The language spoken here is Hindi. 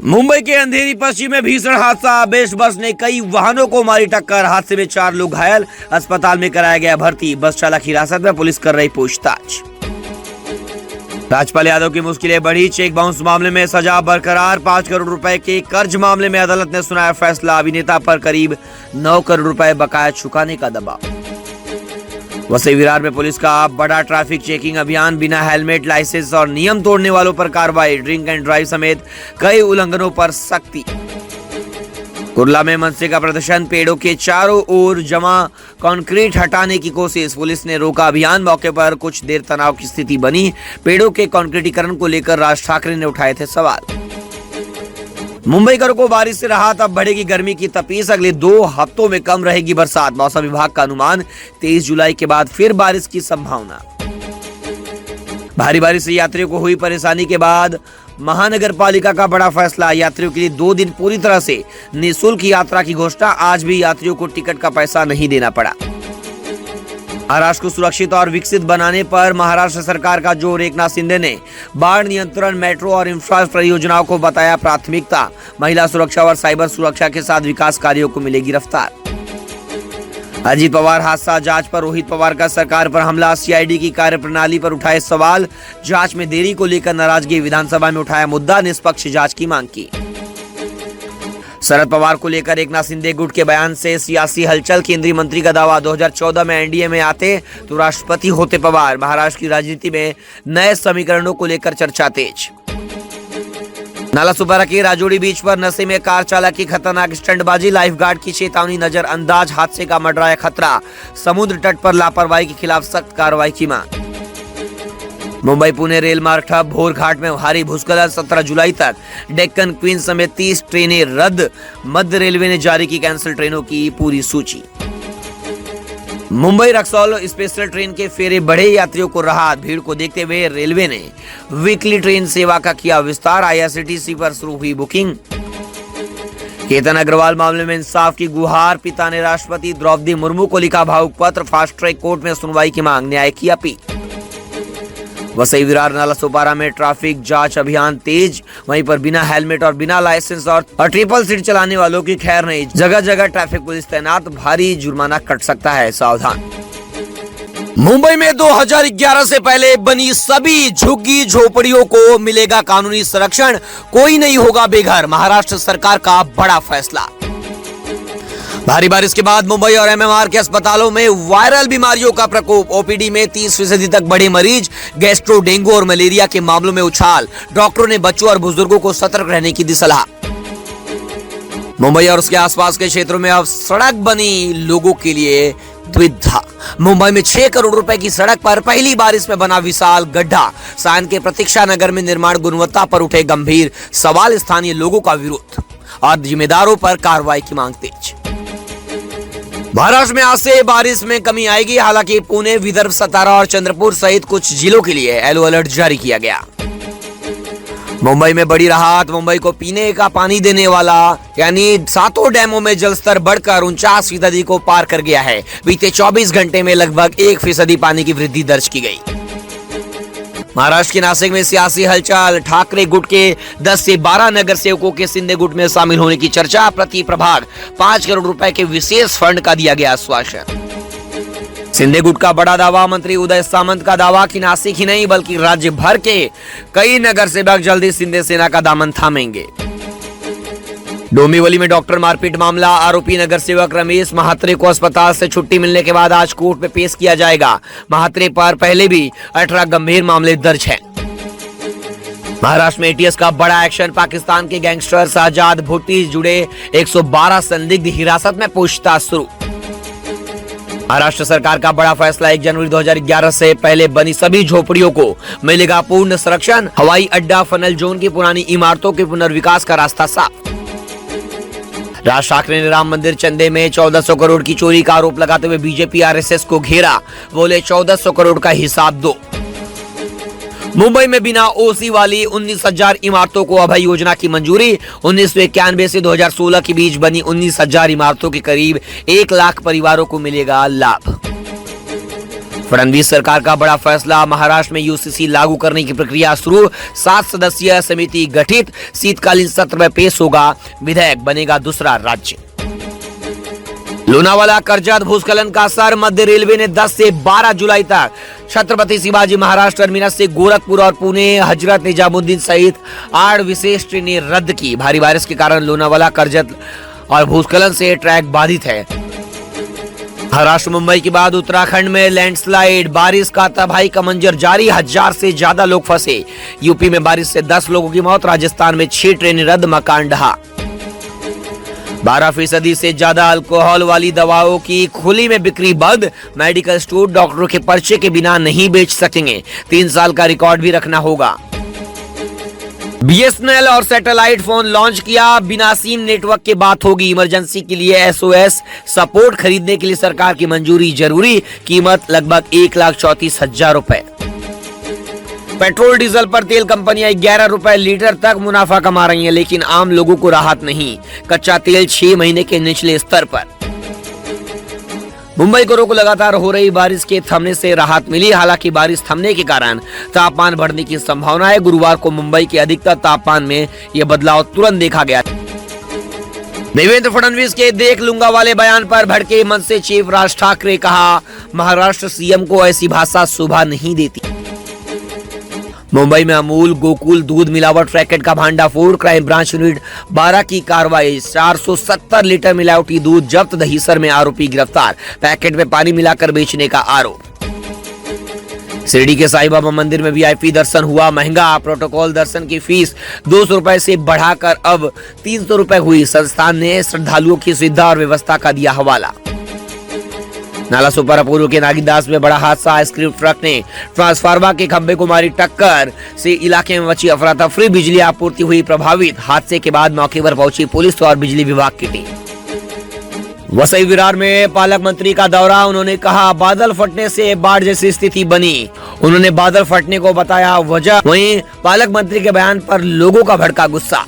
मुंबई के अंधेरी पश्चिम में भीषण हादसा। बेस्ट बस ने कई वाहनों को मारी टक्कर। हादसे में 4 लोग घायल, अस्पताल में कराया गया भर्ती। बस चालक हिरासत में, पुलिस कर रही पूछताछ। राजपाल यादव की मुश्किलें बढ़ी। चेक बाउंस मामले में सजा बरकरार। 5 करोड़ रुपए के कर्ज मामले में अदालत ने सुनाया फैसला। अभिनेता पर करीब 9 करोड़ रुपए बकाया चुकाने का दबाव। वसई विरार में पुलिस का बड़ा ट्रैफिक चेकिंग अभियान। बिना हेलमेट, लाइसेंस और नियम तोड़ने वालों पर कार्रवाई। ड्रिंक एंड ड्राइव समेत कई उल्लंघनों पर सख्ती। कुर्ला में मनसे का प्रदर्शन। पेड़ों के चारों ओर जमा कंक्रीट हटाने की कोशिश। पुलिस ने रोका अभियान। मौके पर कुछ देर तनाव की स्थिति बनी। पेड़ों के कंक्रीटीकरण को लेकर राज ठाकरे ने उठाए थे सवाल। मुंबईकरों को बारिश से राहत, अब बढ़ेगी गर्मी की तपीस। अगले 2 हफ्तों में कम रहेगी बरसात। मौसम विभाग का अनुमान, 23 जुलाई के बाद फिर बारिश की संभावना। भारी बारिश से यात्रियों को हुई परेशानी के बाद महानगर पालिका का बड़ा फैसला। यात्रियों के लिए 2 दिन पूरी तरह से निःशुल्क यात्रा की घोषणा। आज भी यात्रियों को टिकट का पैसा नहीं देना पड़ा। महाराष्ट्र को सुरक्षित और विकसित बनाने पर महाराष्ट्र सरकार का जोर। एकनाथ शिंदे ने बाढ़ नियंत्रण, मेट्रो और इंफ्रास्ट्रक्चर परियोजनाओं को बताया प्राथमिकता। महिला सुरक्षा और साइबर सुरक्षा के साथ विकास कार्यों को मिलेगी रफ्तार। अजीत पवार हादसा जांच पर रोहित पवार का सरकार पर हमला। सीआईडी की कार्यप्रणाली पर उठाए सवाल। जांच में देरी को लेकर नाराजगी। विधानसभा में उठाया मुद्दा, निष्पक्ष जांच की मांग की। शरद पवार को लेकर एकनाथ शिंदे गुट के बयान से सियासी हलचल। केंद्रीय मंत्री का दावा, 2014 में एनडीए में आते तो राष्ट्रपति होते पवार। महाराष्ट्र की राजनीति में नए समीकरणों को लेकर चर्चा तेज। नालासोपारा के राजौरी बीच पर नशे में कार चालक की खतरनाक स्टंटबाजी। लाइफगार्ड की चेतावनी नजरअंदाज, हादसे का मंडराया खतरा। समुद्र तट पर लापरवाही के खिलाफ सख्त कार्रवाई की मांग। मुंबई पुणे रेल मार्ग ठप। भोर घाट में भारी भूस्खलन। 17 जुलाई तक डेक्कन क्वीन समेत 30 ट्रेनें रद्द। मध्य रेलवे ने जारी की कैंसिल ट्रेनों की पूरी सूची। मुंबई रक्सौल स्पेशल ट्रेन के फेरे बढ़े, यात्रियों को राहत। भीड़ को देखते हुए रेलवे ने वीकली ट्रेन सेवा का किया विस्तार। आईआरसीटीसी पर शुरू हुई बुकिंग। केतन अग्रवाल मामले में इंसाफ की गुहार। पिता ने राष्ट्रपति द्रौपदी मुर्मू को लिखा भावुक पत्र। फास्ट ट्रैक कोर्ट में सुनवाई की मांग, न्याय की अपील। वसई विरार नालासोपारा में ट्रैफिक जांच अभियान तेज। वहीं पर बिना हेलमेट और बिना लाइसेंस और ट्रिपल सीट चलाने वालों की खैर नहीं। जगह जगह ट्रैफिक पुलिस तैनात। भारी जुर्माना कट सकता है, सावधान। मुंबई में 2011 से पहले बनी सभी झुग्गी झोपड़ियों को मिलेगा कानूनी संरक्षण। कोई नहीं होगा बेघर। महाराष्ट्र सरकार का बड़ा फैसला। भारी बारिश के बाद मुंबई और एमएमआर के अस्पतालों में वायरल बीमारियों का प्रकोप। ओपीडी में 30% तक बढ़े मरीज। गैस्ट्रो, डेंगू और मलेरिया के मामलों में उछाल। डॉक्टरों ने बच्चों और बुजुर्गों को सतर्क रहने की दी सलाह। मुंबई और उसके आसपास के क्षेत्रों में अब सड़क बनी लोगों के लिए दुविधा। मुंबई में 6 करोड़ रुपए की सड़क पर पहली बारिश में बना विशाल गड्ढा। सायन के प्रतीक्षा नगर में निर्माण गुणवत्ता पर उठे गंभीर सवाल। स्थानीय लोगों का विरोध और जिम्मेदारों पर कार्रवाई की मांग तेज। महाराष्ट्र में आज से बारिश में कमी आएगी। हालांकि पुणे, विदर्भ, सतारा और चंद्रपुर सहित कुछ जिलों के लिए येलो अलर्ट जारी किया गया। मुंबई में बड़ी राहत। मुंबई को पीने का पानी देने वाला यानी 7 डैमों में जलस्तर बढ़कर 49% को पार कर गया है। बीते 24 घंटे में लगभग 1% पानी की वृद्धि दर्ज की गई। महाराष्ट्र के नासिक में सियासी हलचल। ठाकरे गुट के 10 से 12 नगर सेवकों के शिंदे गुट में शामिल होने की चर्चा। प्रति प्रभाग 5 करोड़ रुपए के विशेष फंड का दिया गया आश्वासन। शिंदे गुट का बड़ा दावा। मंत्री उदय सामंत का दावा कि नासिक ही नहीं बल्कि राज्य भर के कई नगर सेवक जल्दी शिंदे सेना का दामन थामेंगे। डोंबिवली में डॉक्टर मारपीट मामला। आरोपी नगर सेवक रमेश महात्रे को अस्पताल से छुट्टी मिलने के बाद आज कोर्ट में पेश किया जाएगा। महात्रे पर पहले भी 18 गंभीर मामले दर्ज हैं। महाराष्ट्र में एटीएस का बड़ा एक्शन। पाकिस्तान के गैंगस्टर शहजाद भुट्टी जुड़े 112 संदिग्ध हिरासत में पूछताछ शुरू। महाराष्ट्र सरकार का बड़ा फैसला। 1 जनवरी 2011 से पहले बनी सभी झोपड़ियों को मिलेगा पूर्ण संरक्षण। हवाई अड्डा, फनल जोन की पुरानी इमारतों के पुनर्विकास का रास्ता साफ। राज ठाकरे ने राम मंदिर चंदे में 1400 करोड़ की चोरी का आरोप लगाते हुए बीजेपी आरएसएस को घेरा। बोले 1400 करोड़ का हिसाब दो। मुंबई में बिना ओसी वाली 19,000 इमारतों को अभय योजना की मंजूरी। 1991 से 2016 के बीच बनी 19,000 इमारतों के करीब 1 लाख परिवारों को मिलेगा लाभ। फडणवीस सरकार का बड़ा फैसला, महाराष्ट्र में यूसीसी लागू करने की प्रक्रिया शुरू, 7 सदस्यीय समिति गठित, शीतकालीन सत्र में पेश होगा विधेयक, बनेगा दूसरा राज्य। लोनावाला कर्जत भूस्खलन का असर, मध्य रेलवे ने 10 से 12 जुलाई तक छत्रपति शिवाजी महाराज टर्मिनस से गोरखपुर और पुणे हजरत निजामुद्दीन सहित 8 विशेष ट्रेनें रद्द की। भारी बारिश के कारण लोनावाला कर्जत और भूस्खलन से ट्रैक बाधित है। महाराष्ट्र मुंबई के बाद उत्तराखंड में लैंडस्लाइड, बारिश का तबाही का मंजर जारी, 1000 से ज्यादा लोग फंसे। यूपी में बारिश से 10 लोगों की मौत, राजस्थान में 6 ट्रेनें रद्द, मकान ढहा। 12% से ज्यादा अल्कोहल वाली दवाओं की खुली में बिक्री बंद, मेडिकल स्टोर डॉक्टरों के पर्चे के बिना नहीं बेच सकेंगे, 3 साल का रिकॉर्ड भी रखना होगा। बीएसएनएल और सैटेलाइट फोन लॉन्च किया, बिना सिम नेटवर्क के बात होगी, इमरजेंसी के लिए एसओएस सपोर्ट खरीदने के लिए सरकार की मंजूरी जरूरी, कीमत लगभग 1,34,000 रुपए। पेट्रोल डीजल पर तेल कंपनियां 11 रुपए लीटर तक मुनाफा कमा रही हैं, लेकिन आम लोगों को राहत नहीं, कच्चा तेल 6 महीने के निचले स्तर पर। मुंबई को लगातार हो रही बारिश के थमने से राहत मिली, हालांकि बारिश थमने के कारण तापमान बढ़ने की संभावना है। गुरुवार को मुंबई के अधिकतम तापमान में यह बदलाव तुरंत देखा गया। देवेंद्र फडणवीस के देख लूंगा वाले बयान पर भड़के मनसे चीफ राज ठाकरे, कहा महाराष्ट्र सीएम को ऐसी भाषा शोभा नहीं देती। मुंबई में अमूल गोकुल दूध मिलावट रैकेट का भांडाफोड़, क्राइम ब्रांच यूनिट 12 की कार्रवाई, 470 लीटर मिलावटी दूध जब्त, दहीसर में आरोपी गिरफ्तार, पैकेट में पानी मिलाकर बेचने का आरोप। शिरडी के साईं बाबा मंदिर में वीआईपी दर्शन हुआ महंगा, प्रोटोकॉल दर्शन की फीस 200 रुपए से बढ़ाकर अब 300 रुपए हुई, संस्थान ने श्रद्धालुओं की सुविधा और व्यवस्था का दिया हवाला। नाला सुपर अपोलो के नागीदास में बड़ा हादसा, आइसक्रीम ट्रक ने ट्रांसफार्मर के खंभे को मारी टक्कर से इलाके में मची अफरा तफरी, बिजली आपूर्ति हुई प्रभावित। हादसे के बाद मौके पर पहुंची पुलिस और बिजली विभाग की टीम। वसई विरार में पालक मंत्री का दौरा, उन्होंने कहा बादल फटने से बाढ़ जैसी स्थिति बनी, उन्होंने बादल फटने को बताया वजह, वहीं पालक मंत्री के बयान पर लोगों का भड़का गुस्सा।